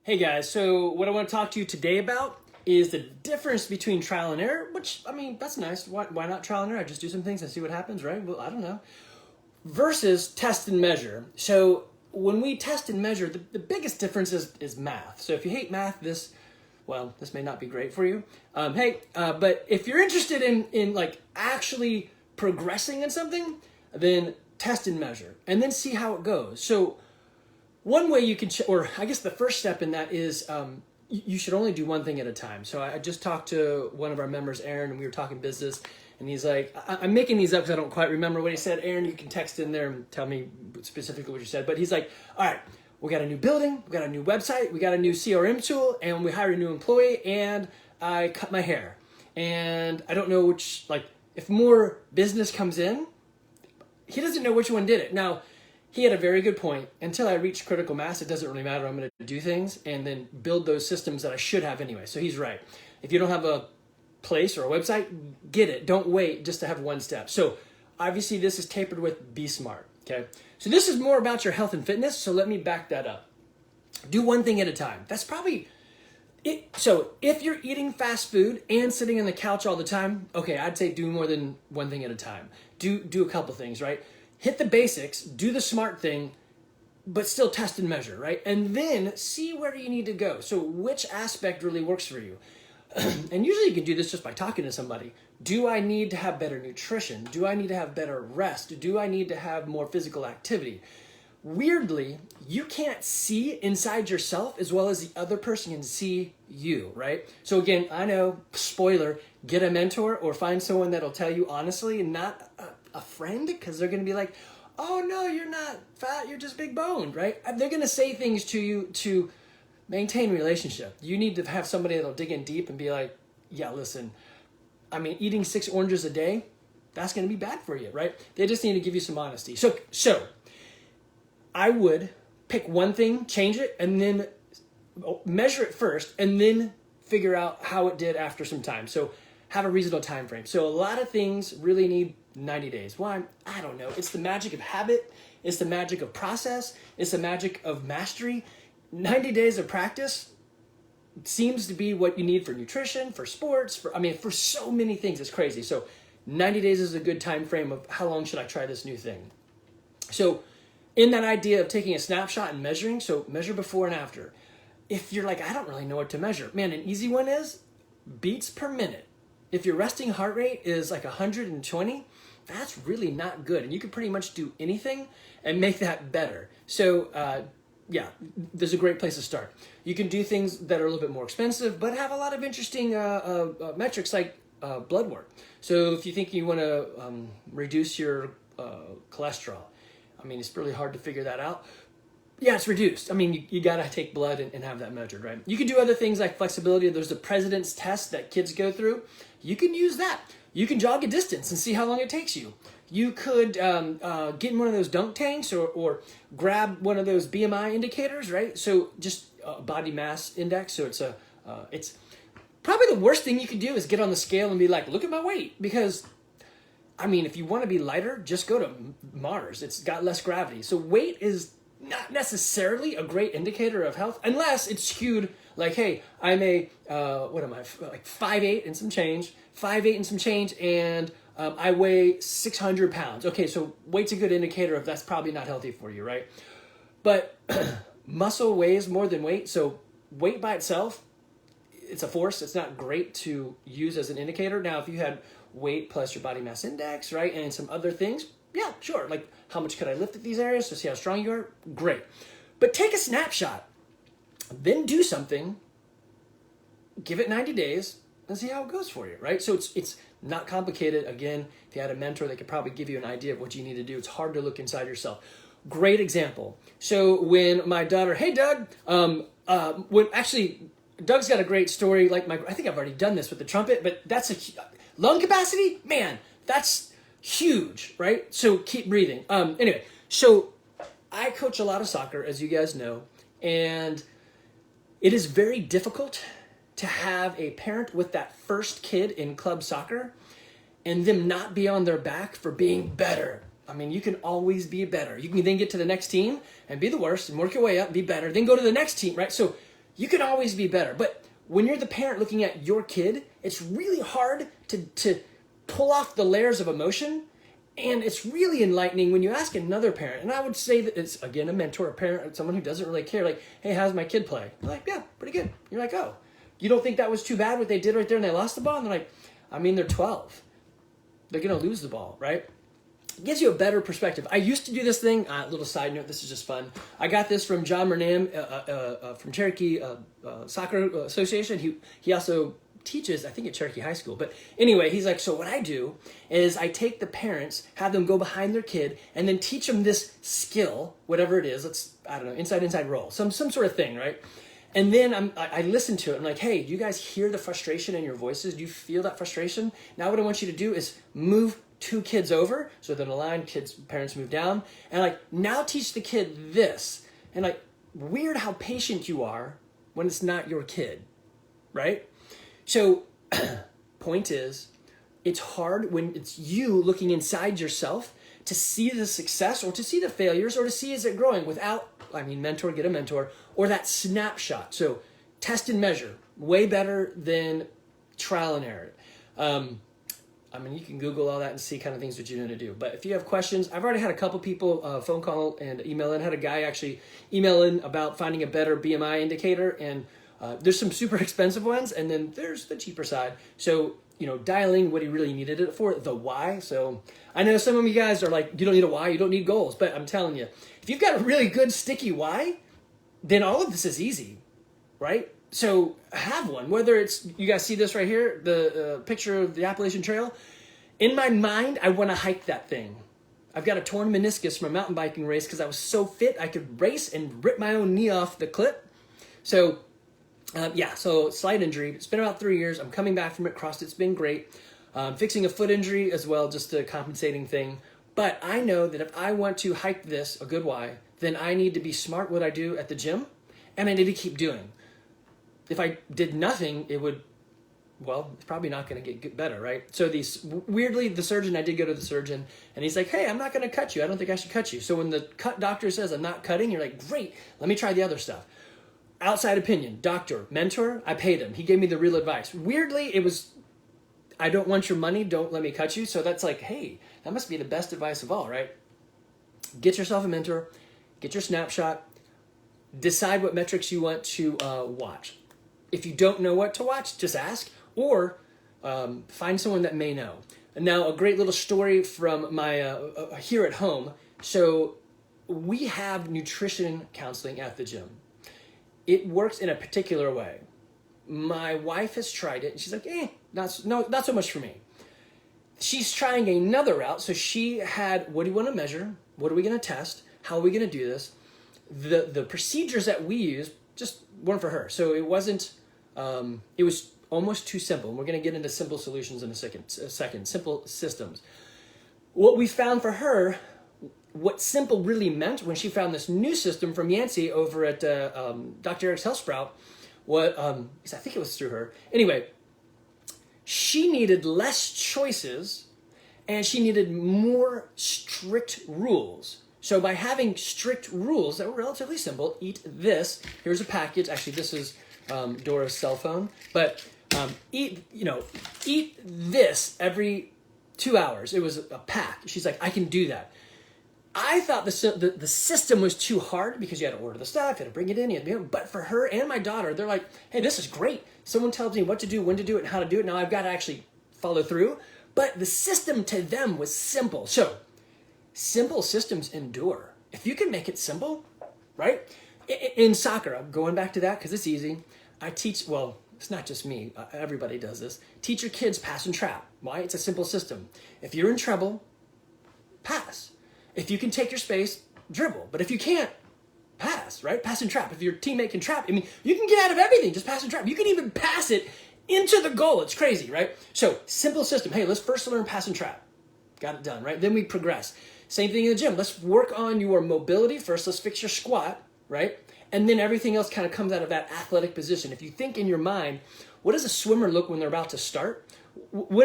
Hey guys, so what I want to talk to you today about is the difference between trial and error, which, I mean, that's nice. Why not trial and error? I just do some things and see what happens, right? Well, I don't know. Versus test and measure. So when we test and measure, the biggest difference is math. So if you hate math, this may not be great for you. But if you're interested in like actually progressing in something, then test and measure and then see how it goes. So one way you can, or I guess the first step in that is you should only do one thing at a time. So I just talked to one of our members, Aaron, and we were talking business, and he's like, I'm making these up because I don't quite remember what he said. Aaron, you can text in there and tell me specifically what you said. But he's like, all right, we got a new building, we got a new website, we got a new CRM tool, and we hire a new employee, and I cut my hair. And I don't know which, like, if more business comes in, he doesn't know which one did it. Now, he had a very good point. Until I reach critical mass, it doesn't really matter. I'm going to do things and then build those systems that I should have anyway. So he's right. If you don't have a place or a website, get it. Don't wait just to have one step. So obviously this is tapered with Be Smart. Okay. So this is more about your health and fitness. So let me back that up. Do one thing at a time. That's probably it. So if you're eating fast food and sitting on the couch all the time, okay, I'd say do more than one thing at a time. Do a couple things, right? Hit the basics, do the smart thing, but still test and measure, right? And then see where you need to go. So which aspect really works for you? And usually you can do this just by talking to somebody. Do I need to have better nutrition? Do I need to have better rest? Do I need to have more physical activity? Weirdly, you can't see inside yourself as well as the other person can see you, right? So again, I know, spoiler, get a mentor or find someone that'll tell you honestly and not a friend, because they're going to be like, oh no, you're not fat, you're just big boned, right? They're going to say things to you to maintain relationship. You need to have somebody that'll dig in deep and be like, yeah, listen, I mean, eating 6 oranges a day, that's going to be bad for you, right? They just need to give you some honesty. So I would pick one thing, change it, and then measure it first, and then figure out how it did after some time. So have a reasonable time frame. So a lot of things really need 90 days. Why? I don't know. It's the magic of habit. It's the magic of process. It's the magic of mastery. 90 days of practice seems to be what you need for nutrition, for sports, for so many things. It's crazy. So 90 days is a good time frame of how long should I try this new thing. So in that idea of taking a snapshot and measuring, so measure before and after. If you're like, I don't really know what to measure, man, an easy one is beats per minute. If your resting heart rate is like 120, that's really not good. And you can pretty much do anything and make that better. So there's a great place to start. You can do things that are a little bit more expensive, but have a lot of interesting metrics like blood work. So if you think you want to reduce your cholesterol, I mean, it's really hard to figure that out. Yeah, it's reduced. I mean, you got to take blood and have that measured, right? You can do other things like flexibility. There's the president's test that kids go through. You can use that. You can jog a distance and see how long it takes you. You could get in one of those dunk tanks or grab one of those BMI indicators, right? So just body mass index. So it's probably the worst thing you could do is get on the scale and be like, look at my weight. Because, I mean, if you want to be lighter, just go to Mars. It's got less gravity. So weight is not necessarily a great indicator of health unless it's skewed like, hey, I'm a, like 5'8" and some change, 5'8" and some change, and I weigh 600 pounds. Okay, so weight's a good indicator of that's probably not healthy for you, right? But muscle weighs more than weight, so weight by itself, it's a force. It's not great to use as an indicator. Now, if you had weight plus your body mass index, right, and some other things, yeah, sure. Like, how much could I lift at these areas to see how strong you are? Great. But take a snapshot, then do something, give it 90 days, and see how it goes for you, right? So it's not complicated. Again, if you had a mentor, they could probably give you an idea of what you need to do. It's hard to look inside yourself. Great example. So when my daughter, hey, Doug, Doug's got a great story. Like I think I've already done this with the trumpet, but that's lung capacity, man, that's huge, right? So keep breathing. Anyway, so I coach a lot of soccer, as you guys know, and it is very difficult to have a parent with that first kid in club soccer and them not be on their back for being better. I mean, you can always be better. You can then get to the next team and be the worst and work your way up, be better, then go to the next team, right? So You can always be better. But when you're the parent looking at your kid, it's really hard to pull off the layers of emotion. And it's really enlightening when you ask another parent. And I would say that it's, again, a mentor, a parent, someone who doesn't really care. Like, hey, how's my kid play? They're like, yeah, pretty good. You're like, oh, you don't think that was too bad what they did right there and they lost the ball? And they're like, I mean, they're 12. They're going to lose the ball, right? It gives you a better perspective. I used to do this thing. Little side note, this is just fun. I got this from John Murnam from Cherokee Soccer Association. He also teaches, I think, at Cherokee High School. But anyway, he's like, so what I do is I take the parents, have them go behind their kid, and then teach them this skill, whatever it is. I don't know, inside roll, some sort of thing, right? And then I listen to it. I'm like, hey, do you guys hear the frustration in your voices? Do you feel that frustration? Now what I want you to do is move 2 kids over, so then the line, parents move down, and like, now teach the kid this. And like, weird how patient you are when it's not your kid, right? So, point is, it's hard when it's you looking inside yourself to see the success or to see the failures or to see is it growing without, mentor, get a mentor, or that snapshot. So, test and measure, way better than trial and error. You can Google all that and see kind of things that you're going to do. But if you have questions, I've already had a couple people phone call and email in. Had a guy actually email in about finding a better BMI indicator, and there's some super expensive ones, and then there's the cheaper side. So, dialing what he really needed it for, the why. So I know some of you guys are like, you don't need a why, you don't need goals. But I'm telling you, if you've got a really good sticky why, then all of this is easy, right? So have one, whether it's, you guys see this right here, the picture of the Appalachian Trail. In my mind, I want to hike that thing. I've got a torn meniscus from a mountain biking race because I was so fit I could race and rip my own knee off the clip. So so slight injury. It's been about 3 years. I'm coming back from it. CrossFit's been great. Fixing a foot injury as well, just a compensating thing. But I know that if I want to hike this, a good why, then I need to be smart what I do at the gym, and I need to keep doing. If I did nothing, it would, it's probably not going to get better, right? So weirdly, the surgeon, I did go to the surgeon, and he's like, hey, I'm not going to cut you. I don't think I should cut you. So when the doctor says I'm not cutting, you're like, great, let me try the other stuff. Outside opinion, doctor, mentor, I paid him. He gave me the real advice. Weirdly, it was, I don't want your money, don't let me cut you. So that's like, hey, that must be the best advice of all, right? Get yourself a mentor, get your snapshot, decide what metrics you want to watch. If you don't know what to watch, just ask, or find someone that may know. And now, a great little story from my here at home. So we have nutrition counseling at the gym. It works in a particular way. My wife has tried it, and she's like, not so much for me. She's trying another route. So she had, what do you want to measure? What are we going to test? How are we going to do this? The procedures that we use just weren't for her. So it wasn't, it was almost too simple. And we're going to get into simple solutions in a second, simple systems. What we found for her, what simple really meant when she found this new system from Yancey over at Dr. Eric's Health Sprout, I think it was through her. Anyway, she needed less choices and she needed more strict rules. So by having strict rules that were relatively simple, eat this. Here's a package. Actually, this is Dora's cell phone. But eat this every 2 hours. It was a pack. She's like, I can do that. I thought the system was too hard because you had to order the stuff, you had to bring it in, but for her and my daughter, they're like, hey, this is great. Someone tells me what to do, when to do it, and how to do it. Now I've got to actually follow through. But the system to them was simple. So simple systems endure. If you can make it simple, right? In soccer, I'm going back to that because it's easy. I teach, it's not just me. Everybody does this. Teach your kids pass and trap. Why? It's a simple system. If you're in trouble, pass. If you can take your space, dribble. But if you can't, pass, right? Pass and trap. If your teammate can trap, you can get out of everything. Just pass and trap. You can even pass it into the goal. It's crazy, right? So simple system. Hey, let's first learn pass and trap. Got it done, right? Then we progress. Same thing in the gym. Let's work on your mobility first. Let's fix your squat, right? And then everything else kind of comes out of that athletic position. If you think in your mind, what does a swimmer look when they're about to start?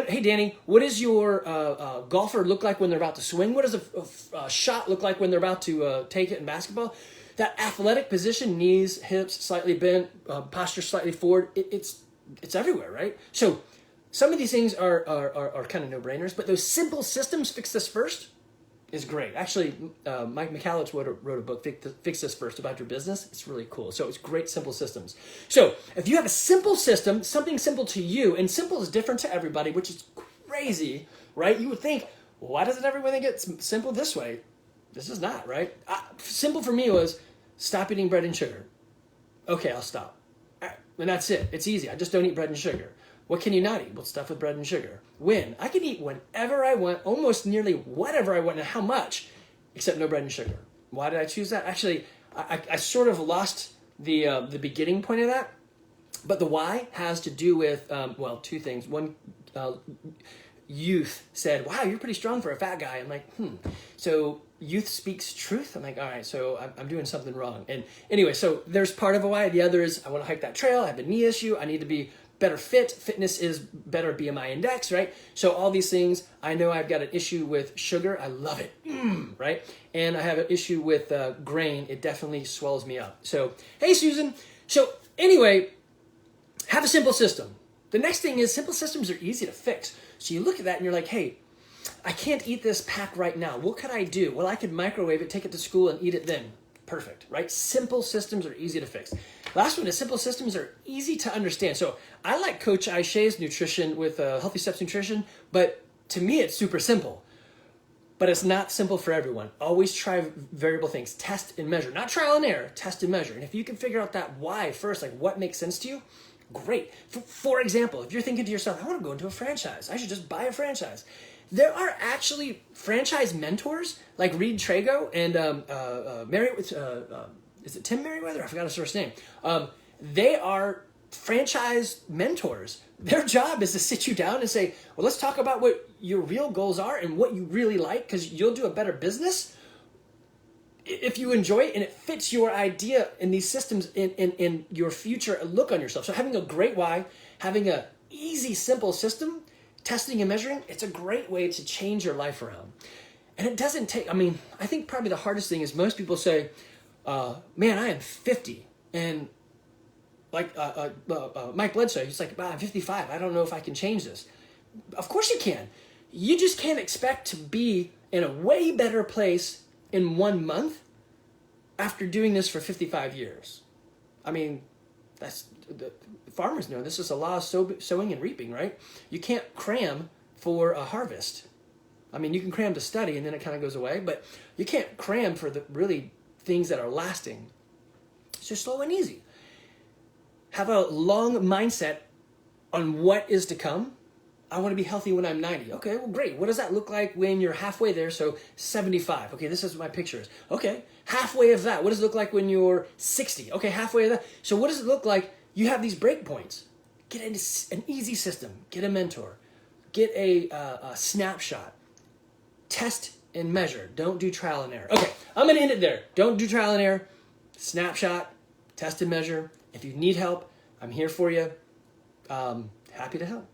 Hey, Danny, what does your golfer look like when they're about to swing? What does a shot look like when they're about to take it in basketball? that athletic position, knees, hips slightly bent, posture slightly forward, it's everywhere, right? So some of these things are kind of no-brainers, but those simple systems, fix this first, is great. Actually, Mike Michalowicz wrote a book, Fix This First, about your business. It's really cool. So it's great, simple systems. So if you have a simple system, something simple to you, and simple is different to everybody, which is crazy, right? You would think, well, why doesn't everybody get simple this way? This is not, right? Simple for me was stop eating bread and sugar. Okay, I'll stop. And that's it. It's easy. I just don't eat bread and sugar. What can you not eat? Well, stuff with bread and sugar. When? I can eat whenever I want, almost nearly whatever I want, and how much, except no bread and sugar. Why did I choose that? Actually, I sort of lost the beginning point of that, but the why has to do with, well, two things. One, youth said, wow, you're pretty strong for a fat guy. I'm like, So youth speaks truth? I'm like, all right, so I'm doing something wrong. And anyway, so there's part of a why. The other is I want to hike that trail. I have a knee issue. I need to be better fit. Fitness is better BMI index, right? So all these things, I know I've got an issue with sugar. I love it, right? And I have an issue with grain. It definitely swells me up. So, hey, Susan. So anyway, have a simple system. The next thing is simple systems are easy to fix. So you look at that and you're like, hey, I can't eat this pack right now. What could I do? Well, I could microwave it, take it to school, and eat it then. Perfect, right? Simple systems are easy to fix. Last one is simple systems are easy to understand. So I like Coach Aisha's nutrition with Healthy Steps Nutrition, but to me it's super simple. But it's not simple for everyone. Always try variable things. Test and measure. Not trial and error, test and measure. And if you can figure out that why first, like what makes sense to you, great. For example, if you're thinking to yourself, I want to go into a franchise. I should just buy a franchise. There are actually franchise mentors like Reed Trago and is it Tim Merriweather? I forgot his first name. They are franchise mentors. Their job is to sit you down and say, well, let's talk about what your real goals are and what you really like, because you'll do a better business if you enjoy it and it fits your idea in these systems in your future look on yourself. So having a great why, having a easy, simple system, testing and measuring, it's a great way to change your life around. And it doesn't take, I think probably the hardest thing is most people say, man, I am 50. And like Mike Bledsoe, he's like, I'm 55. I don't know if I can change this. Of course you can. You just can't expect to be in a way better place in 1 month after doing this for 55 years. That's the farmers know this is a law of sowing and reaping, right? You can't cram for a harvest. You can cram to study and then it kind of goes away, but you can't cram for the really things that are lasting. So slow and easy. Have a long mindset on what is to come. I want to be healthy when I'm 90. Okay, well, great. What does that look like when you're halfway there? So 75. Okay, this is what my picture is. Okay, halfway of that. What does it look like when you're 60? Okay, halfway of that. So what does it look like? You have these break points. Get an easy system. Get a mentor. Get a snapshot. Test and measure. Don't do trial and error. Okay, I'm going to end it there. Don't do trial and error. Snapshot. Test and measure. If you need help, I'm here for you. Happy to help.